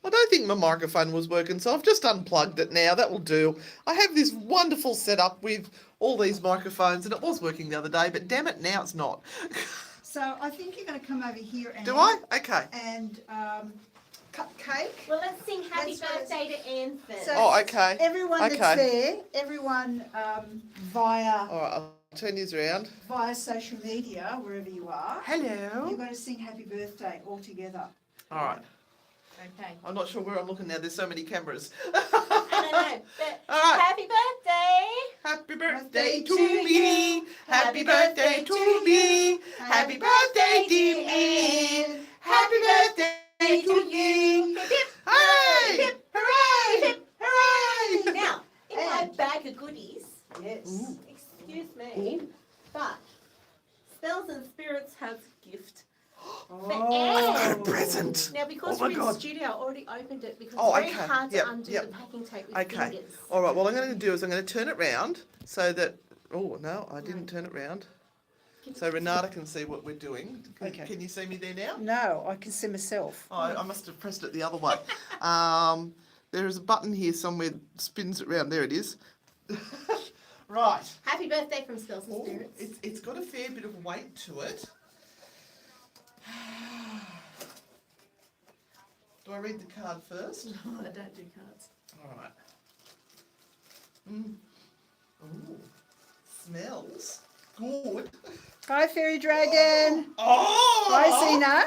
I don't think my microphone was working, so I've just unplugged it now. That will do. I have this wonderful setup with all these microphones, and it was working the other day, but damn it, now it's not. So I think you're going to come over here and... Do I? Okay. And cut cake. Well, let's sing happy birthday to Anne first. So okay. Everyone that's there, everyone via... All right, I'll turn yours around. Via social media, wherever you are. Hello. You're going to sing happy birthday all together. All right. Okay. I'm not sure where I'm looking now. There's so many cameras. I don't know. But All right. happy birthday. Happy birthday to me. Happy birthday to me. Happy birthday, dear Anne. Happy birthday to you. Hip, hip. Hooray! Hip, Hooray! hip. Hooray! Now, in my bag of goodies, Yes. excuse me, but Spells and Spirits has a gift. For I Anne. got a present. Now, because Oh my we're in God. the studio, I already opened it because Oh, it's very okay. hard to Yep, undo yep. the packing tape with Okay. fingers. All right. What I'm going to do is I'm going to turn it round so that. Oh no, I didn't turn it round. So Renata can see what we're doing. Okay. Can you see me there now? No, I can see myself. Oh, I must have pressed it the other way. There is a button here somewhere that spins it round. There it is. Right. Happy birthday from Spells and Oh, Spirits. it's got a fair bit of weight to it. Do I read the card first? No, I don't do cards. All right. Ooh, smells good. Hi, Fairy Dragon. Oh! Hi, Zena.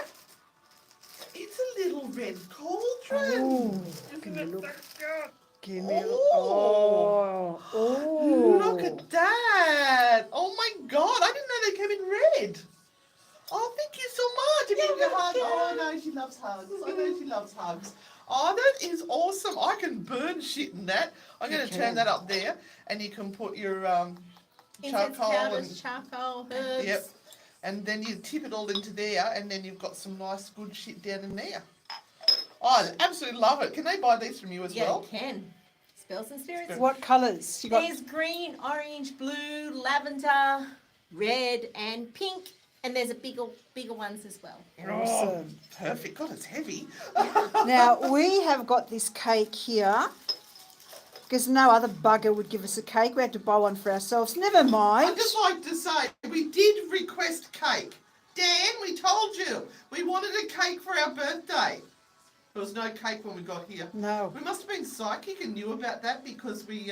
It's a little red cauldron. Ooh, Isn't give me a it look. so good? Give me a look. Oh. Oh. Look at that. Oh my God, I didn't know they came in red. Oh, thank you so much. Give me a hug. Oh, no, she loves hugs. I know she loves hugs. Oh, that is awesome. I can burn shit in that. I'm going to turn that up there, and you can put your Incense charcoal powders, and charcoal, herbs. yep, and then you tip it all into there, and then you've got some nice good shit down in there. Oh, I absolutely love it. Can they buy these from you as Yeah, well? you can. Spells and Spirits. What colours? You got There's green, orange, blue, lavender, red, and pink. And there's a bigger ones as well. awesome. Perfect. God, it's heavy. Now, we have got this cake here because no other bugger would give us a cake. We had to buy one for ourselves. Never mind. I'd just like to say, we did request cake. Dan, we told you. We wanted a cake for our birthday. There was no cake when we got here. No. We must have been psychic and knew about that because we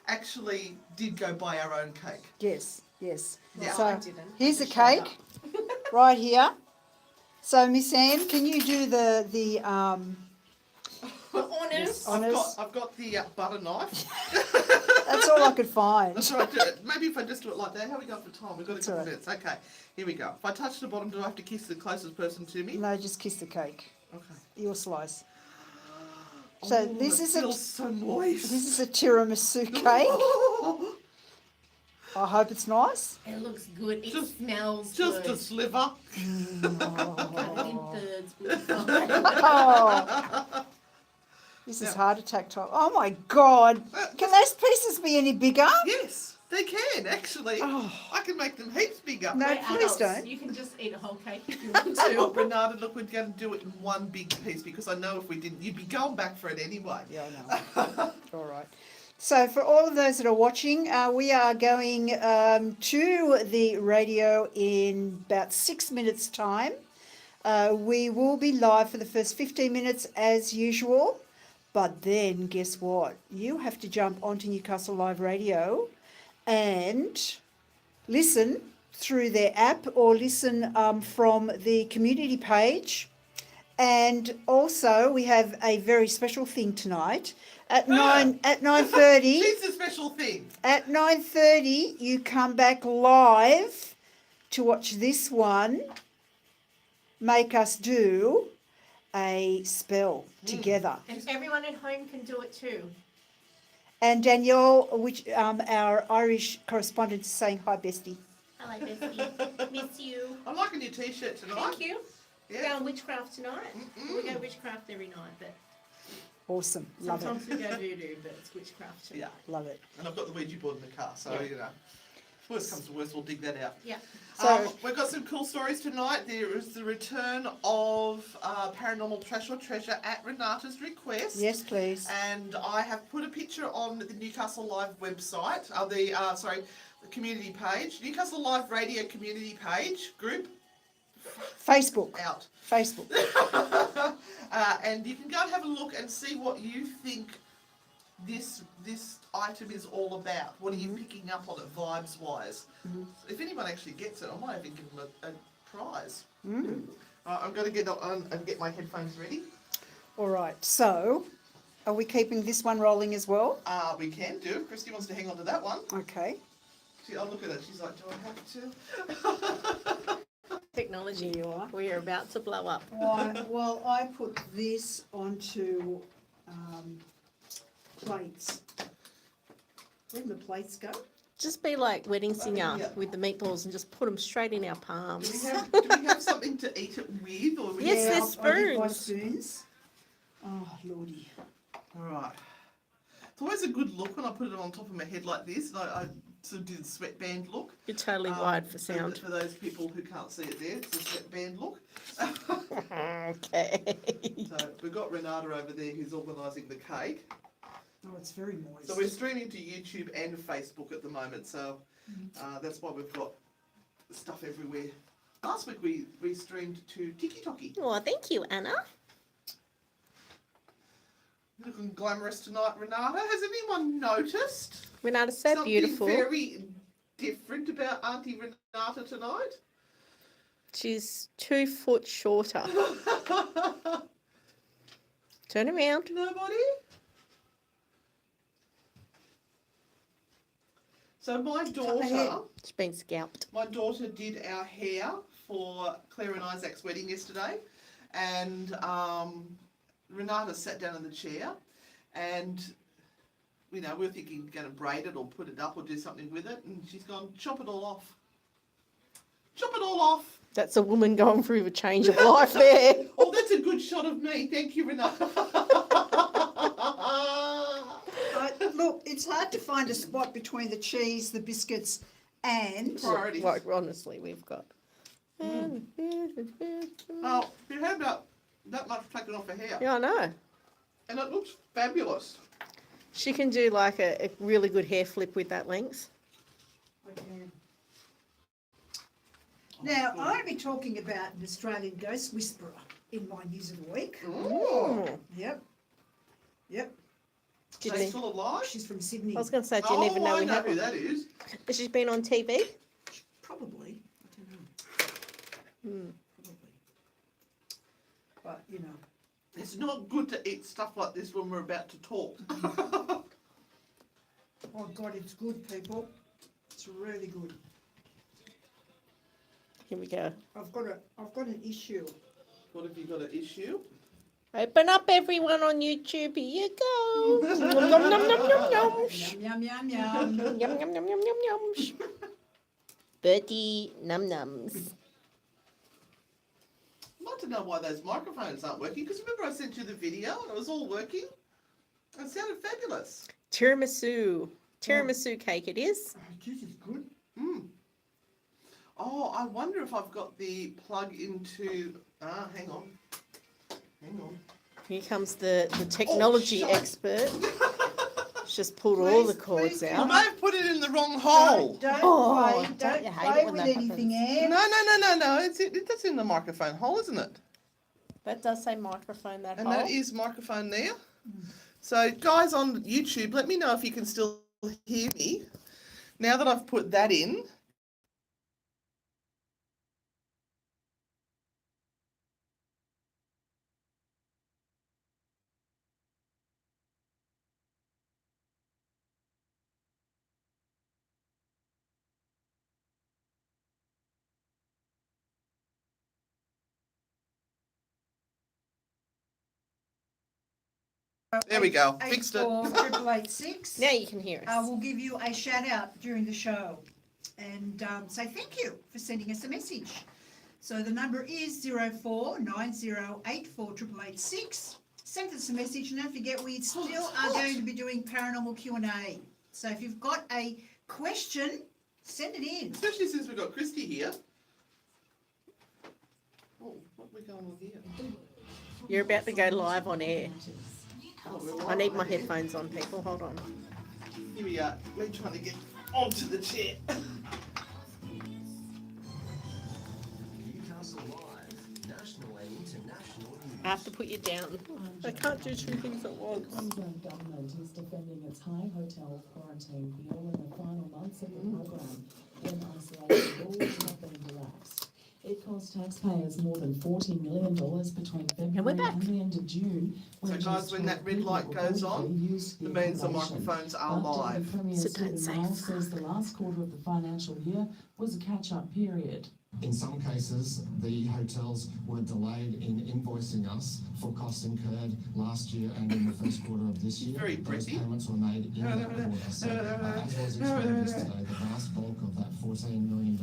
actually did go buy our own cake. Yes, yes. Yeah. So I didn't. here's a cake right here. So Miss Anne, can you do the Honest. Honest. I've got the butter knife. That's all I could find. That's right. Maybe if I just do it like that. How we got for time? We've got a couple right. minutes. Okay, here we go. If I touch the bottom, do I have to kiss the closest person to me? No, just kiss the cake. Okay. Your slice. So Oh, this it is a feels so moist. this is a tiramisu cake. I hope it's nice. It looks good. It Just- smells Just good. a sliver. Cut in thirds. With Oh, this is hard to tactile. Oh my God! Can those pieces be any bigger? Yes, they can actually. Oh. I can make them heaps bigger. No, We're please adults. don't. You can just eat a whole cake if you want Oh, to. Renata, look, we're going to do it in one big piece because I know if we didn't, you'd be going back for it anyway. Yeah, I know. All right. So for all of those that are watching, we are going to the radio in about 6 minutes' time. We will be live for the first 15 minutes as usual. But then guess what? You have to jump onto Newcastle Live Radio and listen through their app or listen from the community page. And also we have a very special thing tonight. At 9:30. She's a special thing. At 9:30, you come back live to watch this one. Make us do a spell together. And everyone at home can do it too. And Danielle, which our Irish correspondent, is saying hi, bestie. Hello, bestie. Miss you. I'm liking your t-shirt tonight. Thank you. We're Yeah. going witchcraft tonight. We go witchcraft every night, but Awesome, love it, sometimes we go voodoo, but it's witchcraft tonight. Yeah. love it. And I've got the Ouija board in the car, so Yeah. you know. Worst comes to worst, we'll dig that out. Yeah. So- We've got some cool stories tonight. There is the return of Paranormal Trash or Treasure at Renata's request. Yes, please. And I have put a picture on the Newcastle Live website, the community page, Newcastle Live Radio community page group Facebook. out. Facebook. And you can go and have a look and see what you think this item is all about. What are you picking up on it vibes wise? If anyone actually gets it, I might even give them a prize. I'm going to get on and get my headphones ready. All right. So, are we keeping this one rolling as well? We can do. Christy wants to hang on to that one. Okay. I'll look at it. She's like, do I have to? Technology, you are. We are about to blow up. Well, I put this onto plates. Where'd the plates go? Just be like Wedding Singer yeah. with the meatballs and just put them straight in our Do palms. we have something to eat it with? Or we Yes, just- there's I did buy spoons. spoons. Oh, lordy. All right. It's always a good look when I put it on top of my head like this. And I sort of do the sweatband look. You're totally wired for sound. For those people who can't see it there, it's a sweatband look. Okay. So we've got Renata over there who's organising the cake. Oh, it's very moist. So we're streaming to YouTube and Facebook at the moment. So that's why we've got stuff everywhere. Last week we streamed to TikTok. Well, thank you, Anna. Looking glamorous tonight, Renata. Has anyone noticed Renata's so something beautiful. very different about Auntie Renata tonight? She's 2 foot shorter. Turn around. Nobody? So my daughter, She's been scalped. did our hair for Claire and Isaac's wedding yesterday, and Renata sat down in the chair, and we were thinking going to braid it or put it up or do something with it, and she's gone, chop it all off. Chop it all off. That's a woman going through a change of life there. Oh, that's a good shot of me. Thank you, Renata. Look, it's hard to find a spot between the cheese, the biscuits, and... Priorities. Like, honestly, we've got. Oh, you had about that much taken off her hair. Yeah, I know. And it looks fabulous. She can do like a really good hair flip with that length. Now, I'm going to be talking about an Australian ghost whisperer in my news of the week. Ooh. Yep. Is she still alive? She's from Sydney. I was going to say, do you even know I we know have who one? that is. Has she been on TV? Probably. I don't know. Probably. But, It's not good to eat stuff like this when we're about to talk. oh God, it's good, people. It's really good. Here we go. I've got an issue. What have you got an issue? Open up, everyone on YouTube. Here you go. Yum, yum, yum, yum, yum, yum. Yum, yum, yum, yum. Yum, yum, yum, yum, yum, yum. Birdie num nums. I'd like to know why those microphones aren't working, because remember I sent you the video and it was all working? It sounded fabulous. Tiramisu cake it is. Oh, this is good. Oh, I wonder if I've got the plug into... hang on. Here comes the technology shite. expert. She's just pulled all the cords You out. may have put it in the wrong hole. Don't Oh, play, don't you hate it play when with that anything, happens? Anne. No. That's in the microphone hole, isn't it? That does say microphone, that And hole. that is microphone there. So, guys on YouTube, let me know if you can still hear me. Now that I've put that in. There we go. Fixed it. 84886. Now you can hear us. We'll give you a shout out during the show and say thank you for sending us a message. So the number is 0490848886. Send us a message, and don't forget we still are going to be doing paranormal Q&A. So if you've got a question Send it in. Especially since we've got Christy here. Oh, what are we going on here? You're about to go live on air. Oh, we're I live. need my headphones on, people. Hold on. Here we are. We're trying to get onto the chair. I have to put you down. I can't do two things at once. Queensland government is defending its high hotel quarantine bill in the final months of the program when isolation rules have been relaxed. It cost taxpayers more than $40 million between February back. and the end of June. So guys, when that red light goes on, it means the microphones are live. Premier So don't Stephen Miles say says the last quarter of the financial year was a catch-up period. In some cases, the hotels were delayed in invoicing us for costs incurred last year and in the first quarter of this year. Very Those pretty. payments were made in that quarter. So, as was explained yesterday, the vast bulk of that $14 million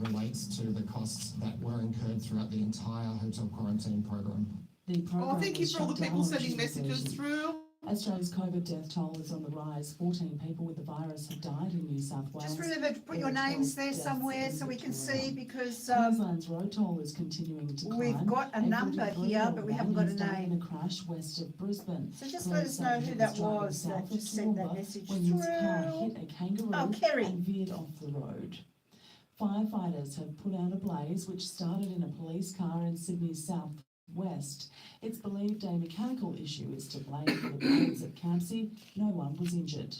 relates to the costs that were incurred throughout the entire hotel quarantine program. The program Oh, thank you was for all the shut people down on sending Tuesday. messages through. Australia's COVID death toll is on the rise. 14 people with the virus have died in New South Wales. Just remember to put your names there somewhere so we can see, because Queensland's road toll is continuing to climb. we've got a number here, but we haven't got a has died in name. a crash west of Brisbane. So just let us know who that was that just sent that message when his car through. hit a kangaroo Oh, Kerry. and veered off the road. Firefighters have put out a blaze which started in a police car in Sydney's southwest. It's believed a mechanical issue is to blame for the flames at Campsie. No one was injured.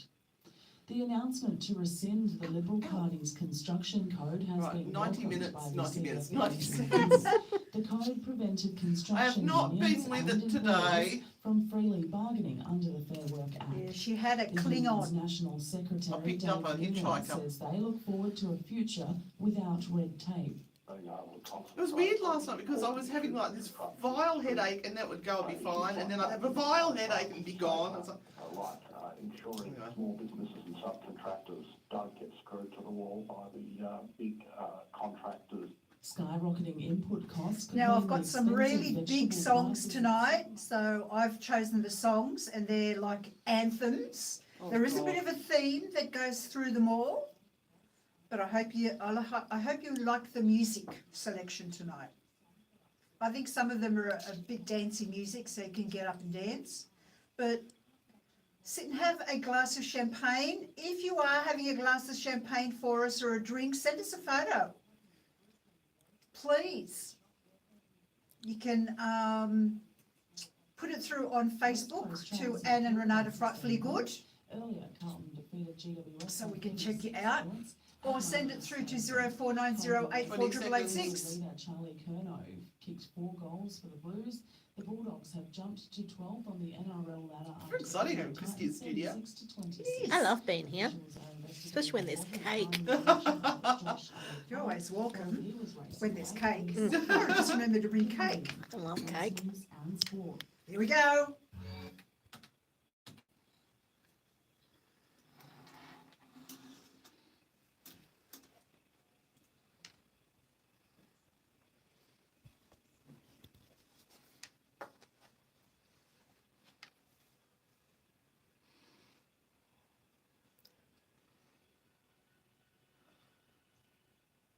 The announcement to rescind the Liberal Party's construction code has Right, been 90 welcomed minutes, by the 90 minutes, CFA 90 unions. The code prevented construction I have not unions been with and it today. employers from freely bargaining under the Fair Work Act. Yeah, she had a The union's Klingon. National Secretary I picked up a David Miller hitchhiker. says they look forward to a future without red tape. It was weird last night because I was having like this vile headache and that would go and be fine, and then I'd have a vile headache and be gone. I was like, Ensuring Anyway. small businesses and subcontractors don't get screwed to the wall by the big contractors. Skyrocketing input costs. could Now, I've mean got the some expensive really big vegetable songs prices- tonight, so I've chosen the songs and they're like anthems. oh, There is a God. bit of a theme that goes through them all, but I hope you like the music selection tonight. I think some of them are a bit dancey music, so you can get up and dance. But sit and have a glass of champagne. If you are having a glass of champagne for us or a drink, send us a photo, please. You can put it through on Facebook to Anne and Renata Frightfully Good, Earlier, Carlton defeated GWS. so we can check you out. Or send it through to 0490848886. Leader Charlie Curnow kicked 4 goals for the Blues. The Bulldogs have jumped to 12th on the NRL ladder. Very exciting having Christy in studio. 36-26. I love being here, especially when there's cake. You're always welcome when there's cake. Just remember to bring cake. I love cake. And sport. Here we go.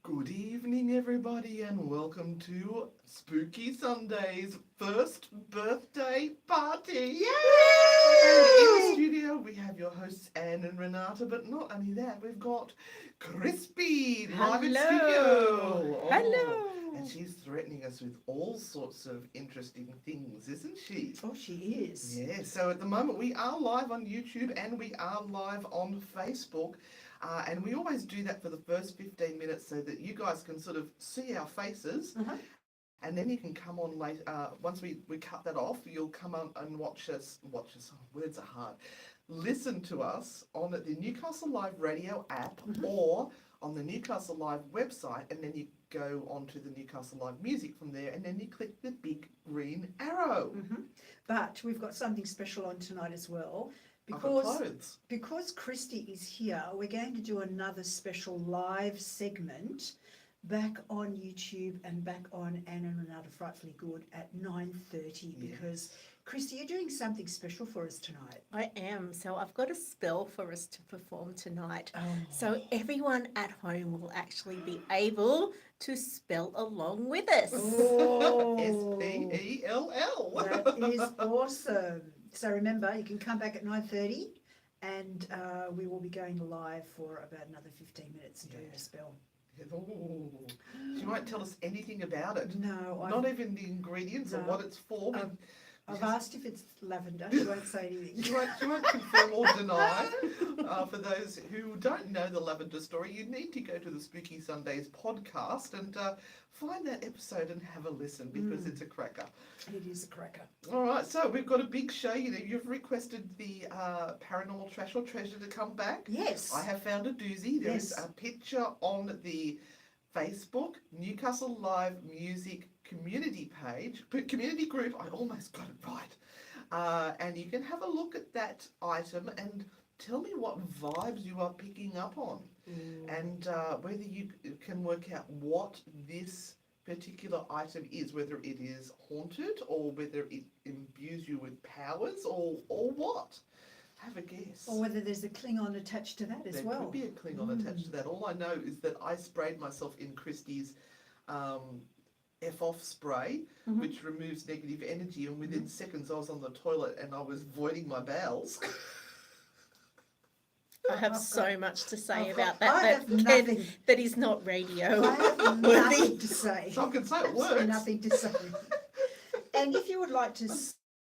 Good evening, everybody, and welcome to Spooky Sunday's first birthday party. And in the studio, we have your hosts Anne and Renata, but not only that, we've got Crispy live in Hello. studio. Oh, Hello. And she's threatening us with all sorts of interesting things, isn't she? Oh, she is. Yeah, so at the moment we are live on YouTube and we are live on Facebook. And we always do that for the first 15 minutes so that you guys can sort of see our faces. Uh-huh. And then you can come on later. Once we cut that off, you'll come on and watch us. Oh, words are hard. Listen to us on the Newcastle Live Radio app or on the Newcastle Live website, and then you go onto the Newcastle Live music from there, and then you click the big green arrow. But we've got something special on tonight as well. I've got Because clothes. because Christy is here, we're going to do another special live segment back on YouTube and back on Anna and Renata Frightfully Good at 9:30 because, Christy, you're doing something special for us tonight. I am. So I've got a spell for us to perform tonight. Oh. So everyone at home will actually be able to spell along with us. Oh, S-P-E-L-L. that is awesome. So remember, you can come back at 9:30 and we will be going live for about another 15 minutes and doing a spell. Ooh. She won't tell us anything about it. No, Not even the ingredients or No. what it's for. I've asked if it's lavender. She won't say anything. She won't confirm or deny. For those who don't know the lavender story, you need to go to the Spooky Sundays podcast and find that episode and have a listen because it's a cracker. It is a cracker. All right, so we've got a big show. You've requested the Paranormal Trash or Treasure to come back. Yes. I have found a doozy. There is Yes. a picture on the Facebook Newcastle Live Music community community group. I almost got it right. And you can have a look at that item and tell me what vibes you are picking up on and whether you can work out what this particular item is, whether it is haunted or whether it imbues you with powers or what. Have a guess. Or whether there's a Klingon attached to that as There well. could be a Klingon attached to that. All I know is that I sprayed myself in Christie's F-off spray, which removes negative energy, and within seconds I was on the toilet and I was voiding my bowels. I have so much to say about I that have nothing. that is not radio. I have nothing to say. So I can say it Absolutely works. nothing to say. And if you would like to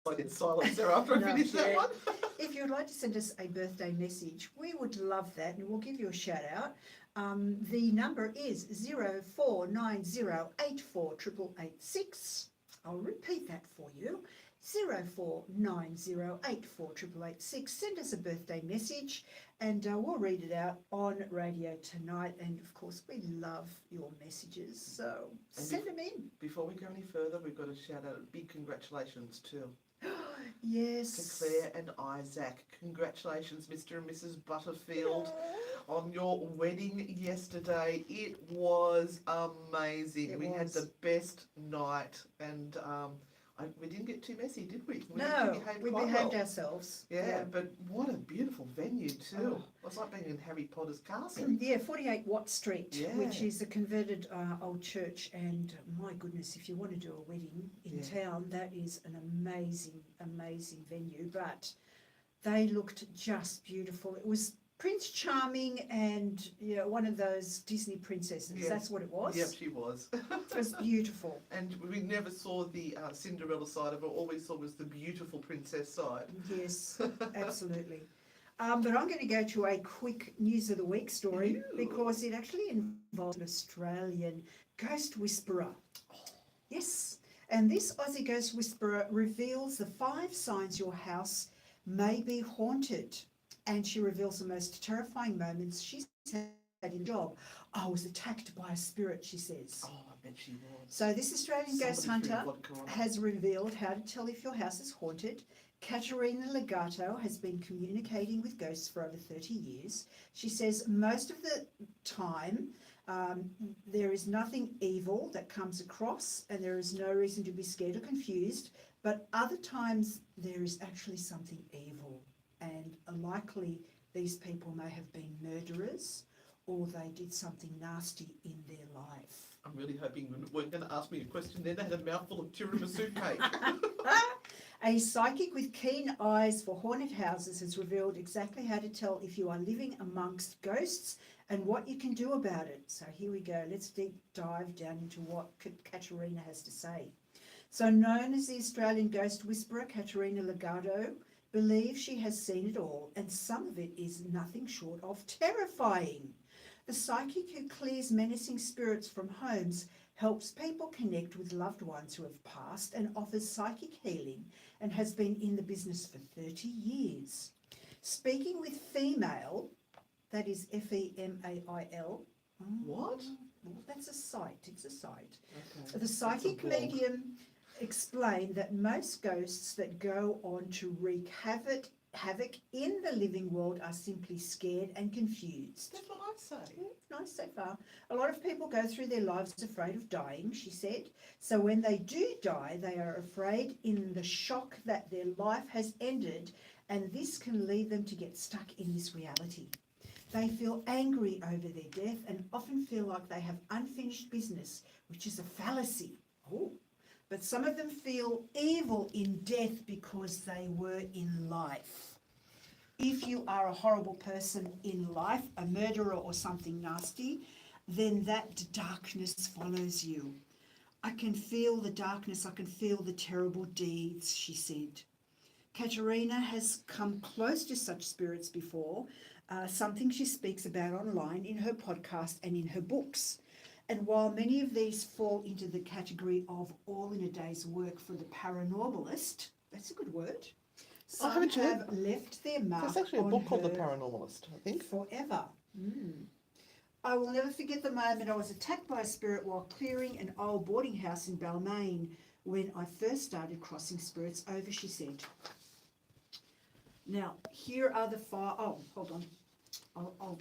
I did silence there after I No, finished that yeah. one. If you'd like to send us a birthday message, we would love that and we'll give you a shout out. The number is 0490848886. I'll repeat that for you. 0490848886. Send us a birthday message and we'll read it out on radio tonight. And of course, we love your messages, so send them in. Before we go any further, we've got to shout out a big congratulations to Yes. Claire and Isaac. Congratulations, Mr. and Mrs. Butterfield, on your wedding yesterday. It was amazing. It We had was. the best night, and we didn't get too messy, did we? No, actually we quite behaved well. ourselves. Yeah, but what a beautiful venue too. Oh. It was like being in Harry Potter's castle. Yeah, 48 Watt Street, which Yeah. is a converted old church. And my goodness, if you want to do a wedding in town, that is an amazing, amazing venue. But they looked just beautiful. It was Prince Charming and one of those Disney princesses. Yeah. That's what it was. Yep, she was. It was beautiful. And we never saw the Cinderella side of it. All we saw was the beautiful princess side. Yes, absolutely. But I'm going to go to a quick News of the Week story Ew. because it actually involves an Australian ghost whisperer. Yes, and this Aussie ghost whisperer reveals the 5 signs your house may be haunted. And she reveals the most terrifying moments she's had in the job. I was attacked by a spirit, she says. Oh, I bet she was. So this Australian ghost Somebody threw hunter vodka on her. has revealed how to tell if your house is haunted. Caterina Legato has been communicating with ghosts for over 30 years. She says most of the time there is nothing evil that comes across and there is no reason to be scared or confused, but other times there is actually something evil, and likely these people may have been murderers or they did something nasty in their life. I'm really hoping you weren't going to ask me a question then. They had a mouthful of tiramisu cake. A psychic with keen eyes for haunted houses has revealed exactly how to tell if you are living amongst ghosts and what you can do about it. So here we go. Let's deep dive down into what Caterina has to say. So known as the Australian ghost whisperer, Caterina Legato believes she has seen it all, and some of it is nothing short of terrifying. The psychic who clears menacing spirits from homes helps people connect with loved ones who have passed and offers psychic healing and has been in the business for 30 years. Speaking with female, that is F-E-M-A-I-L. What? Well, that's a site. It's a site. Okay. The psychic blog. medium explained that most ghosts that go on to wreak havoc in the living world are simply scared and confused. That's what I say. Nice so far. A lot of people go through their lives afraid of dying, she said. So when they do die, they are afraid in the shock that their life has ended, and this can lead them to get stuck in this reality. They feel angry over their death and often feel like they have unfinished business, which is a fallacy. Oh. But some of them feel evil in death because they were in life. If you are a horrible person in life, a murderer or something nasty, then that darkness follows you. I can feel the darkness, I can feel the terrible deeds, she said. Caterina has come close to such spirits before, something she speaks about online in her podcast and in her books. And while many of these fall into the category of all in a day's work for the paranormalist, that's a good word, some haven't you have left their mark There's actually a on book called The her Paranormalist, I think. forever. I will never forget the moment I was attacked by a spirit while clearing an old boarding house in Balmain when I first started crossing spirits over, she said. Now, here are the five. Oh, hold on.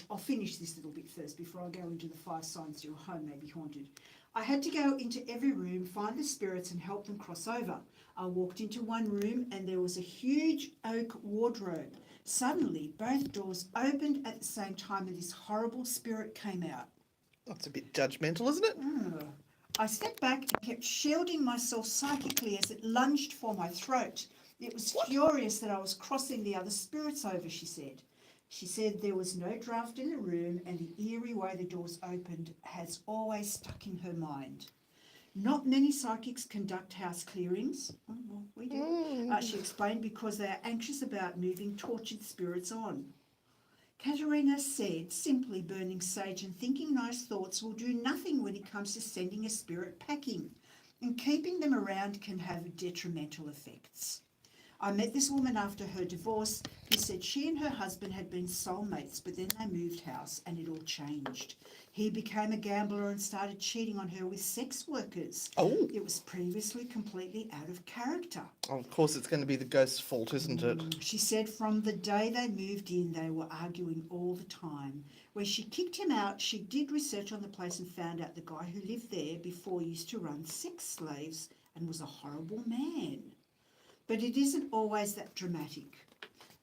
I'll finish this little bit first before I go into the 5 signs your home may be haunted. I had to go into every room, find the spirits and help them cross over. I walked into one room and there was a huge oak wardrobe. Suddenly, both doors opened at the same time and this horrible spirit came out. That's a bit judgmental, isn't it? I stepped back and kept shielding myself psychically as it lunged for my throat. It was furious that I was crossing the other spirits over, she said. She said there was no draft in the room and the eerie way the doors opened has always stuck in her mind. Not many psychics conduct house clearings. Oh, well, we do. She explained, because they are anxious about moving tortured spirits on. Caterina said simply burning sage and thinking nice thoughts will do nothing when it comes to sending a spirit packing, and keeping them around can have detrimental effects. I met this woman after her divorce who said she and her husband had been soulmates, but then they moved house and it all changed. He became a gambler and started cheating on her with sex workers. Oh. It was previously completely out of character. Oh, of course, it's going to be the ghost's fault, isn't it? She said from the day they moved in, they were arguing all the time. When she kicked him out, she did research on the place and found out the guy who lived there before used to run sex slaves and was a horrible man. But it isn't always that dramatic.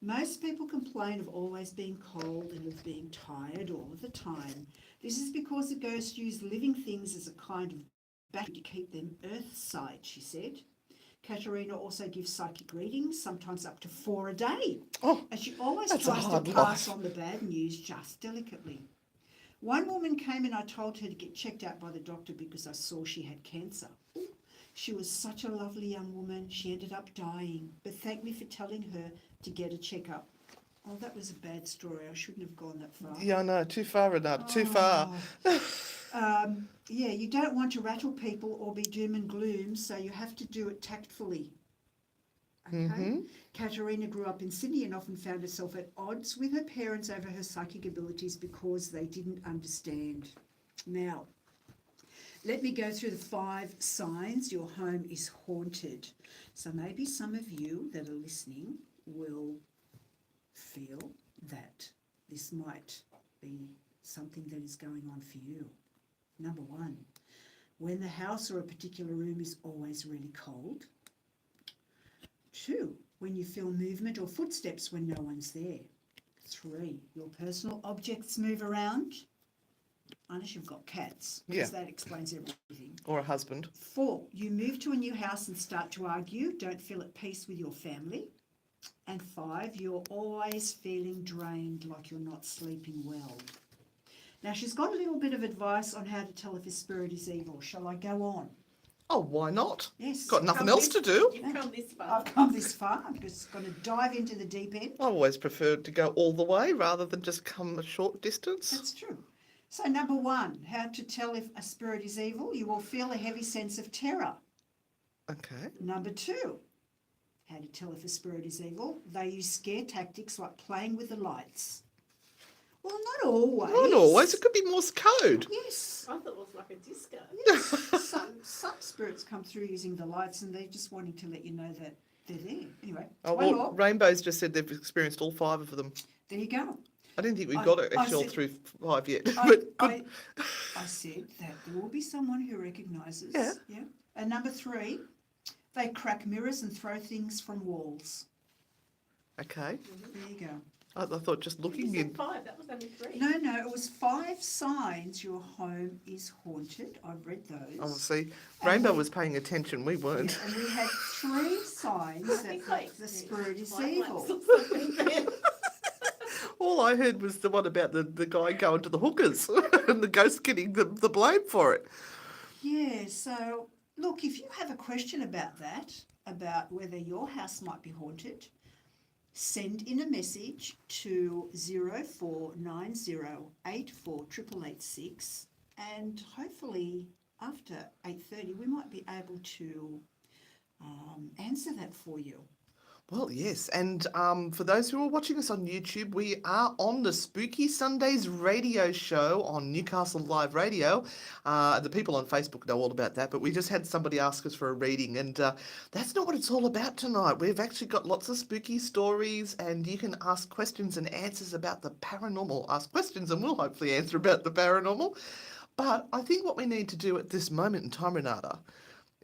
Most people complain of always being cold and of being tired all of the time. This is because the ghosts use living things as a kind of battery to keep them earth-side, she said. Caterina also gives psychic readings, sometimes up to 4 a day. Oh, And she always that's a tries to hard pass life. on the bad news just delicately. One woman came and I told her to get checked out by the doctor because I saw she had cancer. She was such a lovely young woman. She ended up dying, but thanked me for telling her to get a checkup. Oh, that was a bad story. I shouldn't have gone that far. Yeah, I know. Too far, Renata. Too far. Yeah, you don't want to rattle people or be doom and gloom, so you have to do it tactfully. Okay? Caterina grew up in Sydney and often found herself at odds with her parents over her psychic abilities because they didn't understand. Now, let me go through the 5 signs your home is haunted. So maybe some of you that are listening will feel that this might be something that is going on for you. Number 1, when the house or a particular room is always really cold. 2, when you feel movement or footsteps when no one's there. 3, your personal objects move around. Unless you've got cats, because that explains everything. Or a husband. 4, you move to a new house and start to argue, don't feel at peace with your family. And 5, you're always feeling drained, like you're not sleeping well. Now, she's got a little bit of advice on how to tell if a spirit is evil. Shall I go on? Oh, why not? Yes. Got nothing else to do. You've come this far. I've come this far. I'm just going to dive into the deep end. I always preferred to go all the way rather than just come a short distance. That's true. So number 1, how to tell if a spirit is evil. You will feel a heavy sense of terror. Okay. Number 2, how to tell if a spirit is evil. They use scare tactics like playing with the lights. Well, not always. Not always. It could be Morse code. Yes. I thought it was like a disco. Yes. Some spirits come through using the lights and they're just wanting to let you know that they're there. Anyway, Oh, one well, more. Rainbow's just said they've experienced all 5 of them. There you go. I didn't think we I- got it I actually all said- through 5 yet. I, but I, I said that there will be someone who recognises. Yeah. Yeah. And number 3, they crack mirrors and throw things from walls. okay. There you go. I thought just You looking said in. 5, that was only 3. No, it was 5 signs your home is haunted. I've read those. Oh, see, And Rainbow we- was paying attention. We weren't. And we had 3 signs that the spirit is evil. All I heard was the one about the guy going to the hookers and the ghost getting the blame for it. Yeah, so look, if you have a question about that, about whether your house might be haunted, send in a message to 0490848886 and hopefully after 8:30 we might be able to answer that for you. Well, yes, and for those who are watching us on YouTube, we are on the Spooky Sundays radio show on Newcastle Live Radio. The people on Facebook know all about that, but we just had somebody ask us for a reading, and that's not what it's all about tonight. We've actually got lots of spooky stories, and you can ask questions and answers about the paranormal. Ask questions, and we'll hopefully answer about the paranormal. But I think what we need to do at this moment in time, Renata,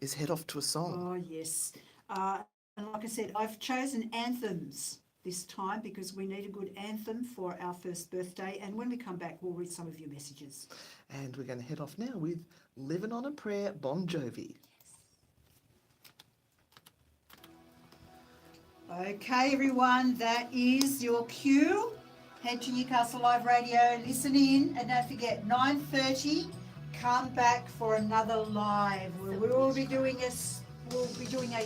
is head off to a song. Oh, yes. And like I said, I've chosen anthems this time because we need a good anthem for our first birthday. And when we come back, we'll read some of your messages. And we're going to head off now with Living on a Prayer, Bon Jovi. Okay, everyone, that is your cue. Head to Newcastle Live Radio, listen in, and don't forget, 9:30, come back for another live. We will be doing a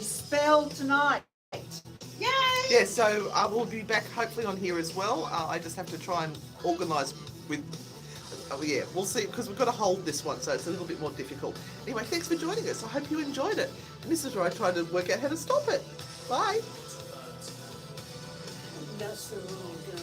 spell tonight. Yay! Yeah, so we'll be back hopefully on here as well. I just have to try and organise with... yeah, we'll see, because we've got to hold this one, so it's a little bit more difficult. Anyway, thanks for joining us. I hope you enjoyed it. And this is where I try to work out how to stop it. Bye. That's the wrong girl.